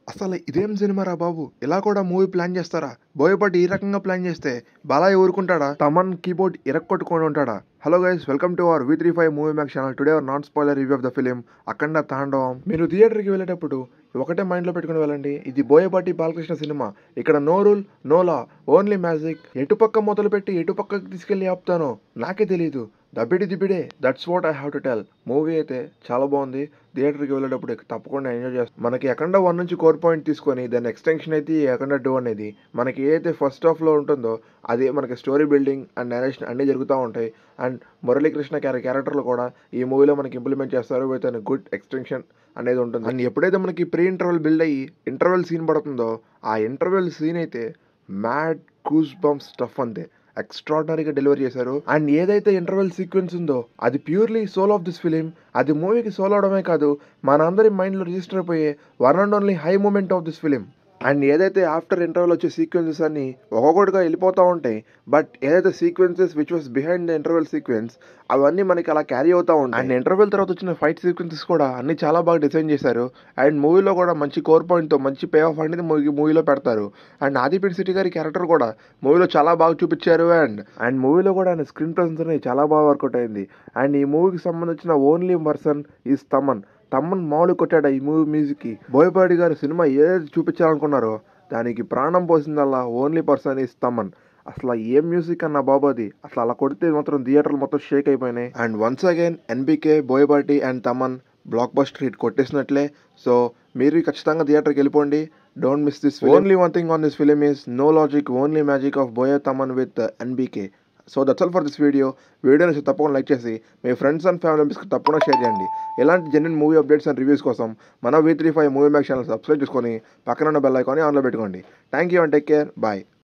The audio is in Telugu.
అసలు ఇదేం సినిమారా బాబు! ఇలా కూడా మూవీ ప్లాన్ చేస్తారా? బోయపాటి ఈ రకంగా ప్లాన్ చేస్తే బాలయ్య ఊరుకుంటాడా? తమన్ కీబోర్డ్ ఇరక్కొట్టుకొని ఉంటాడా? Hello guys, welcome to our V35 movie max channel. Today our non spoiler review of the film Akhanda Tandavam. మీరు థియేటర్‌కి వెళ్ళేటప్పుడు ఒకటే మైండ్‌లో పెట్టుకొని వెళ్ళండి. ఇది బోయపాటి బాలకృష్ణ సినిమా. ఇక్కడ no rule, no law, only magic. ఎటుపక్క మొదలుపెట్టి ఎటుపక్కకి తీసుకెళ్ళి ఆపుతానో నాకే తెలీదు. దబ్బిడి దిబ్బిడే, that's what I have to tell. Movie అయితే చాలా బాగుంది. థియేటర్‌కి వెళ్ళేటప్పుడు తప్పకుండా ఎంజాయ్ చేస్తాం. మనకి అఖండ 1 నుంచి కోర్ పాయింట్ తీసుకొని దాని ఎక్స్టెన్షన్ అయితే ఈ అఖండ 2 అనేది. మనకి ఏదైతే ఫస్ట్ హాఫ్‌లో ఉంటుందో అదే మనకి స్టోరీ బిల్డింగ్ అండ్ నరేషన్ అన్నీ జరుగుతూ ఉంటాయి. అండ్ మురళీకృష్ణ క్యారెక్టర్లు కూడా ఈ మూవీలో మనకి ఇంప్లిమెంట్ చేస్తారు విత్ అన్ గుడ్ ఎక్స్టెన్షన్ అనేది ఉంటుంది. అండ్ ఎప్పుడైతే మనకి ప్రీ ఇంటర్వెల్ బిల్డ్ అయ్యి ఇంటర్వెల్ సీన్ పడుతుందో ఆ ఇంటర్వెల్ సీన్ అయితే మ్యాడ్ గూస్ బంప్స్ స్టఫ్ అంతే. ఎక్స్ట్రాడినరీగా డెలివరీ చేశారు. అండ్ ఏదైతే ఇంటర్వెల్ సీక్వెన్స్ ఉందో అది purely soul of this film. అది మూవీకి సోల్ అవడమే కాదు, మనందరి మైండ్లో రిజిస్టర్ అయిపోయే one and only high moment of this film. And ఏదైతే ఆఫ్టర్ ఇంటర్వెల్ వచ్చే సీక్వెన్సెస్ అన్ని ఒక్కొక్కటిగా వెళ్ళిపోతూ ఉంటాయి. బట్ ఏదైతే sequences which was behind the interval sequence అవన్నీ మనకి అలా క్యారీ అవుతూ ఉంటాయి. అండ్ ఇంటర్వెల్ తర్వాత వచ్చిన ఫైట్ సీక్వెన్సెస్ కూడా అన్ని చాలా బాగా డిజైన్ చేశారు. అండ్ మూవీలో కూడా మంచి కోర్ పాయింట్తో మంచి పే ఆఫ్ అనేది మూవీలో పెడతారు. అండ్ ఆదిపిన్ సిటీ గారి క్యారెక్టర్ కూడా మూవీలో చాలా బాగా చూపించారు. అండ్ మూవీలో కూడా ఆయన స్క్రీన్ ప్రెజెన్స్ అనేది చాలా బాగా వర్కౌట్ అయింది. అండ్ ఈ మూవీకి సంబంధించిన ఓన్లీ పర్సన్ ఈజ్ తమన్ మామూలు కొట్టాడు ఈ మూవీ మ్యూజిక్కి. బోయపాటి గారు సినిమా ఏదైతే చూపించాలనుకున్నారో దానికి ప్రాణం పోసిందల్లా ఓన్లీ పర్సన్ ఈజ్ తమన్. అసలు ఏం మ్యూజిక్ అన్న బాబు అది. అసలు అలా కొడితే మాత్రం థియేటర్లు మొత్తం షేక్ అయిపోయినాయి. And once again NBK, Boyapati and Thaman blockbuster hit కొట్టేసినట్లే. సో మీరు ఖచ్చితంగా థియేటర్కి వెళ్ళిపోండి. Don't miss this. Only one thing on this film is no logic, only magic of Boya Thaman with NBK. So that's all for this video. వీడియోని తప్పకుండా లైక్ చేసి మీ ఫ్రెండ్స్ అండ్ ఫ్యామిలీ మెంబర్స్కి తప్పకుండా షేర్ చేయండి. ఇలాంటి genuine movie updates and reviews కోసం మన V35 movie max channel subscribe చేసుకొని పక్కన ఉన్న బెల్ ఐకాన్ని ఆన్లో పెట్టుకోండి. Thank you and take care. Bye.